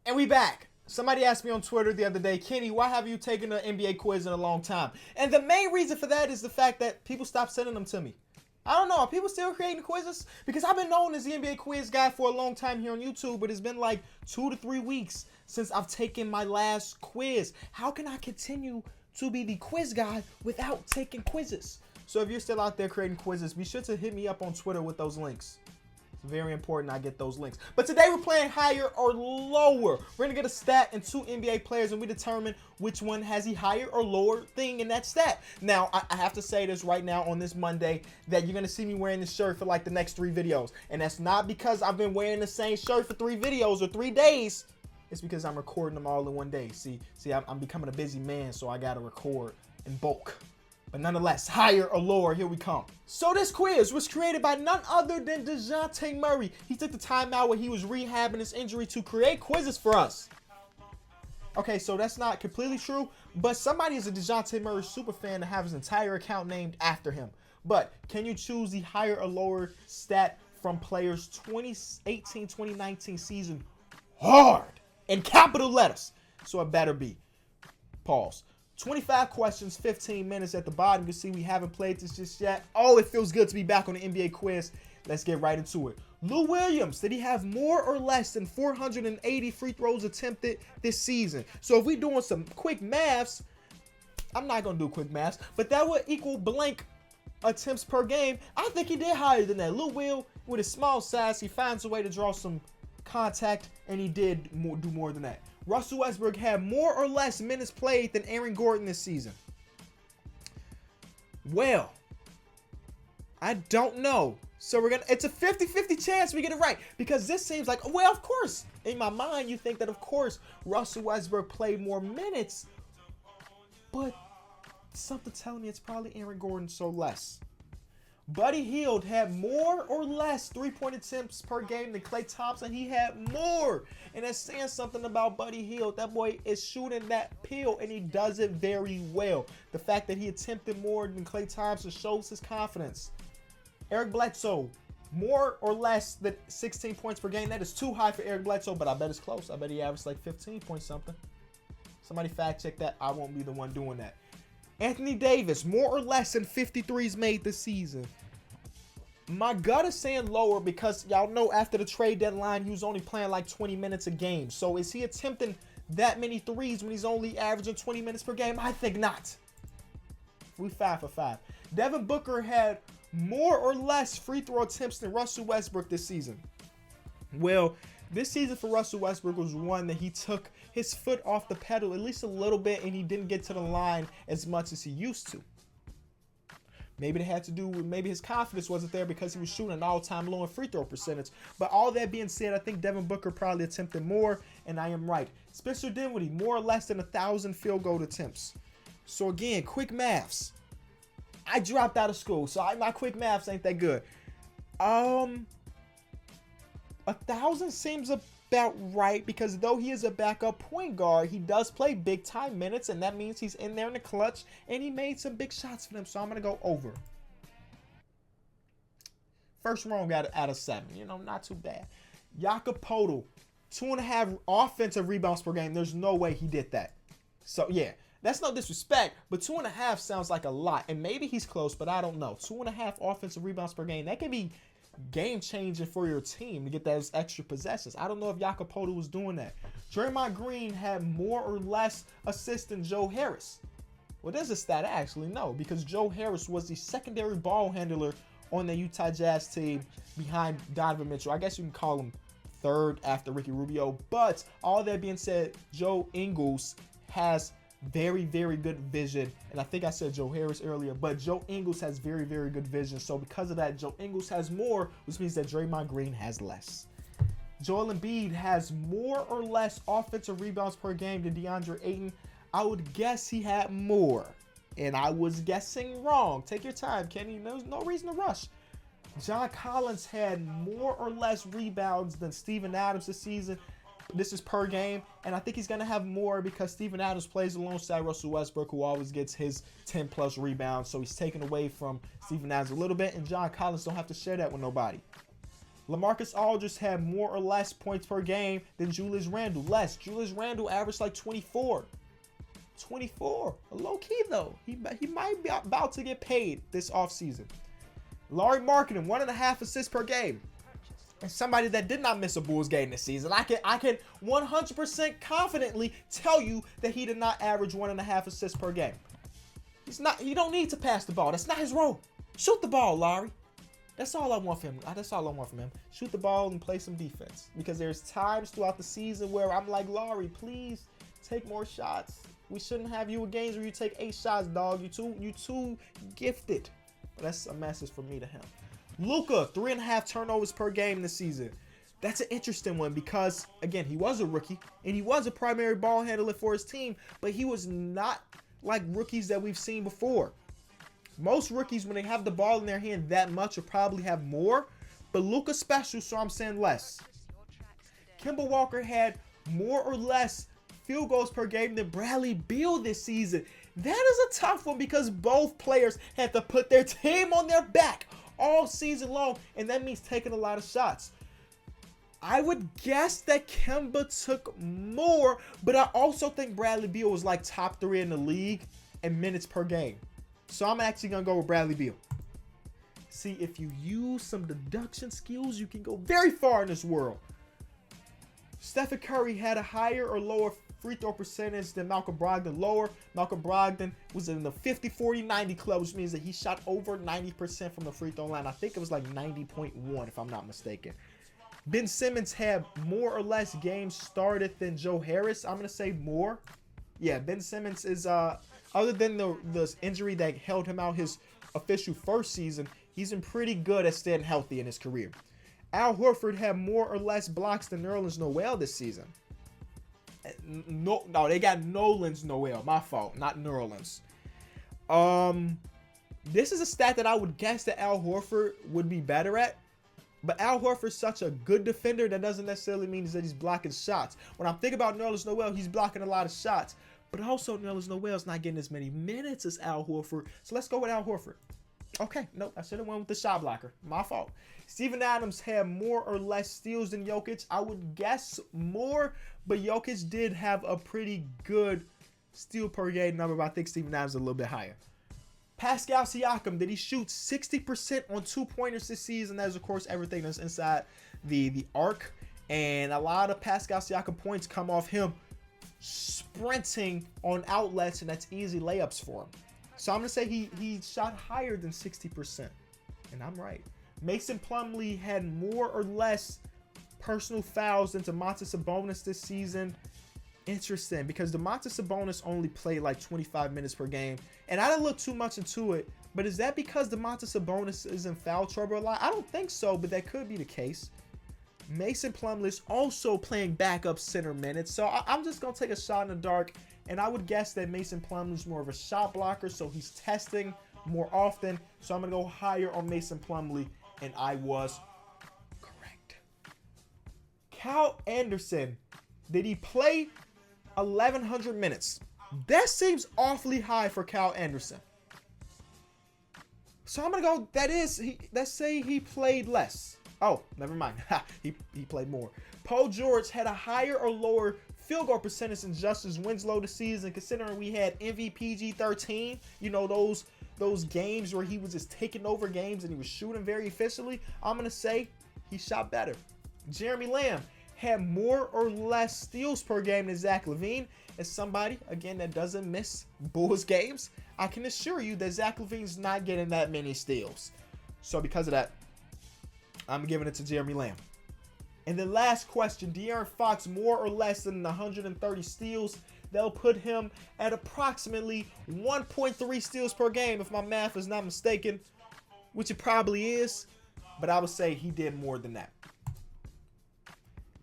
And we back. Somebody asked me on Twitter the other day, Kenny, why have you taken an NBA quiz in a long time? And the main reason for that is the fact that people stopped sending them to me. I don't know. Are people still creating quizzes? Because I've been known as the NBA quiz guy for a long time here on YouTube, but it's been like 2 to 3 weeks since I've taken my last quiz. How can I continue to be the quiz guy without taking quizzes? So if you're still out there creating quizzes, be sure to hit me up on Twitter with those links. Very important I get those links. But today we're playing higher or lower. We're going to get a stat and 2 NBA players, and we determine which one has the higher or lower thing in that stat. Now, I have to say this right now on this Monday, that you're going to see me wearing this shirt for like the next 3 videos. And that's not because I've been wearing the same shirt for 3 videos or 3 days. It's because I'm recording them all in one day. See, I'm becoming a busy man, so I got to record in bulk. But nonetheless, higher or lower, here we come. So this quiz was created by none other than DeJounte Murray. He took the time out when he was rehabbing his injury to create quizzes for us. Okay, so that's not completely true, but somebody is a DeJounte Murray super fan to have his entire account named after him. But can you choose the higher or lower stat from players 2018-2019 season? Hard! In capital letters. So it better be. Pause. 25 questions, 15 minutes at the bottom. You can see we haven't played this just yet. Oh, it feels good to be back on the NBA quiz. Let's get right into it. Lou Williams, did he have more or less than 480 free throws attempted this season? So if we're doing some quick maths, I'm not going to do quick maths, but that would equal blank attempts per game. I think he did higher than that. Lou Will, with his small size, he finds a way to draw some contact, and he did do more than that. Russell Westbrook had more or less minutes played than Aaron Gordon this season. Well, I don't know. So it's a 50-50 chance we get it right. Because this seems like, well, of course. In my mind, you think that, of course, Russell Westbrook played more minutes. But something telling me it's probably Aaron Gordon, so less. Buddy Hield had more or less 3-point attempts per game than Klay Thompson. He had more. And that's saying something about Buddy Hield. That boy is shooting that pill, and he does it very well. The fact that he attempted more than Klay Thompson shows his confidence. Eric Bledsoe, more or less than 16 points per game. That is too high for Eric Bledsoe, but I bet it's close. I bet he averaged like 15 point something. Somebody fact check that. I won't be the one doing that. Anthony Davis, more or less than 53s made this season. My gut is saying lower because y'all know after the trade deadline, he was only playing like 20 minutes a game. So is he attempting that many threes when he's only averaging 20 minutes per game? I think not. We 5 for 5. Devin Booker had more or less free throw attempts than Russell Westbrook this season. Well, this season for Russell Westbrook was one that he took his foot off the pedal at least a little bit, and he didn't get to the line as much as he used to. Maybe it had to do with maybe his confidence wasn't there because he was shooting an all-time low in free throw percentage. But all that being said, I think Devin Booker probably attempted more, and I am right. Spencer Dinwiddie, more or less than 1,000 field goal attempts. So again, quick maths. I dropped out of school, so my quick maths ain't that good. 1,000 seems about right because though he is a backup point guard, he does play big time minutes, and that means he's in there in the clutch, and he made some big shots for them, so I'm going to go over. First wrong out of 7. You know, not too bad. Jakob Poeltl, 2.5 offensive rebounds per game. There's no way he did that. So, yeah. That's no disrespect, but 2.5 sounds like a lot. And maybe he's close, but I don't know. 2.5 offensive rebounds per game. That could be game-changing for your team to get those extra possessions. I don't know if Jakob Poeltl was doing that. Draymond Green had more or less assists than Joe Harris. Well, there's a stat I actually know because Joe Harris was the secondary ball handler on the Utah Jazz team behind Donovan Mitchell. I guess you can call him third after Ricky Rubio. But all that being said, Joe Ingles has very, very good vision. And I think I said Joe Harris earlier, but Joe Ingles has very, very good vision. So because of that, Joe Ingles has more, which means that Draymond Green has less. Joel Embiid has more or less offensive rebounds per game than DeAndre Ayton. I would guess he had more. And I was guessing wrong. Take your time, Kenny. There's no reason to rush. John Collins had more or less rebounds than Steven Adams this season. This is per game, and I think he's going to have more because Steven Adams plays alongside Russell Westbrook, who always gets his 10-plus rebounds, so he's taken away from Steven Adams a little bit, and John Collins don't have to share that with nobody. LaMarcus Aldridge had more or less points per game than Julius Randle. Less. Julius Randle averaged like 24. 24. Low key though. He might be about to get paid this offseason. Lauri Markkanen, 1.5 assists per game. And somebody that did not miss a Bulls game this season. I can 100% confidently tell you that he did not average 1.5 assists per game. He don't need to pass the ball. That's not his role. Shoot the ball, Lauri. That's all I want from him. That's all I want from him. Shoot the ball and play some defense. Because there's times throughout the season where I'm like, Lauri, please take more shots. We shouldn't have you in games where you take 8 shots, dog. You too gifted. But that's a message from me to him. Luka, 3.5 turnovers per game this season. That's an interesting one because, again, he was a rookie and he was a primary ball handler for his team, but he was not like rookies that we've seen before. Most rookies, when they have the ball in their hand that much, will probably have more, but Luka's special, so I'm saying less. Kemba Walker had more or less field goals per game than Bradley Beal this season. That is a tough one because both players had to put their team on their back all season long, and that means taking a lot of shots. I would guess that Kemba took more, but I also think Bradley Beal was like top 3 in the league in minutes per game. So I'm actually going to go with Bradley Beal. See, if you use some deduction skills, you can go very far in this world. Stephen Curry had a higher or lower free throw percentage than Malcolm Brogdon. Lower. Malcolm Brogdon was in the 50, 40, 90 club, which means that he shot over 90% from the free throw line. I think it was like 90.1 if I'm not mistaken. Ben Simmons had more or less games started than Joe Harris. I'm going to say more. Yeah, Ben Simmons is, other than the injury that held him out his official first season, he's been pretty good at staying healthy in his career. Al Horford had more or less blocks than Nerlens Noel this season. No, they got Nerlens Noel. My fault, not Nerlens. This is a stat that I would guess that Al Horford would be better at. But Al Horford's such a good defender, that doesn't necessarily mean that he's blocking shots. When I'm thinking about Nerlens Noel, he's blocking a lot of shots. But also, Nerlens Noel's not getting as many minutes as Al Horford. So let's go with Al Horford. Okay, nope, I should have went with the shot blocker. My fault. Steven Adams had more or less steals than Jokic. I would guess more, but Jokic did have a pretty good steal per game number, but I think Steven Adams is a little bit higher. Pascal Siakam, did he shoot 60% on 2-pointers this season? That is, of course, everything that's inside the arc. And a lot of Pascal Siakam points come off him sprinting on outlets, and that's easy layups for him. So I'm going to say he shot higher than 60%. And I'm right. Mason Plumlee had more or less personal fouls than Domantas Sabonis this season. Interesting, because Domantas Sabonis only played like 25 minutes per game. And I didn't look too much into it, but is that because Domantas Sabonis is in foul trouble a lot? I don't think so, but that could be the case. Mason Plumlee is also playing backup center minutes, so I'm just going to take a shot in the dark, and I would guess that Mason Plumlee is more of a shot blocker, so he's testing more often. So I'm going to go higher on Mason Plumlee, and I was correct. Kyle Anderson, did he play 1,100 minutes? That seems awfully high for Kyle Anderson. So I'm going to go, let's say he played less. Oh, never mind. he played more. Paul George had a higher or lower field goal percentage than Justice Winslow this season, considering we had MVP G13. You know, those games where he was just taking over games and he was shooting very efficiently. I'm going to say he shot better. Jeremy Lamb had more or less steals per game than Zach LaVine. As somebody, again, that doesn't miss Bulls games, I can assure you that Zach LaVine's not getting that many steals. So because of that, I'm giving it to Jeremy Lamb. And the last question, De'Aaron Fox more or less than 130 steals. They'll put him at approximately 1.3 steals per game, if my math is not mistaken, which it probably is, but I would say he did more than that.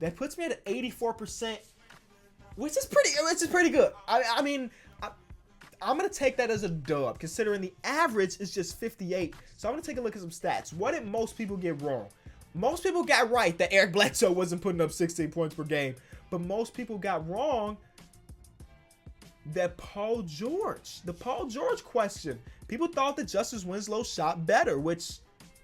That puts me at 84%, which is pretty good. I mean, I'm going to take that as a dub, considering the average is just 58. So I'm going to take a look at some stats. What did most people get wrong? Most people got right that Eric Bledsoe wasn't putting up 16 points per game. But most people got wrong that the Paul George question. People thought that Justice Winslow shot better, which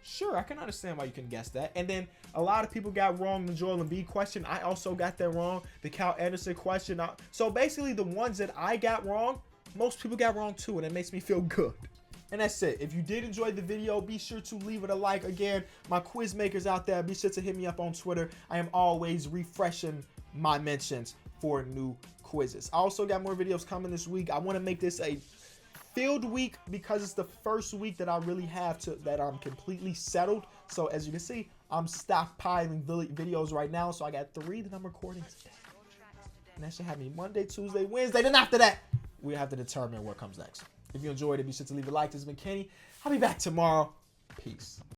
Sure, I can understand why you can guess that. And then a lot of people got wrong the Joel Embiid question. I also got that wrong. The Cal Anderson question. So basically, the ones that I got wrong, most people got wrong too, and it makes me feel good. And that's it. If you did enjoy the video, be sure to leave it a like. Again, my quiz makers out there, be sure to hit me up on Twitter. I am always refreshing my mentions for new quizzes. I also got more videos coming this week. I want to make this a filled week because it's the first week that I really have that I'm completely settled. So as you can see, I'm stockpiling videos right now. So I got 3 that I'm recording today. And that should have me Monday, Tuesday, Wednesday. Then after that, we have to determine what comes next. If you enjoyed it, be sure to leave a like. This has been Kenny. I'll be back tomorrow. Peace.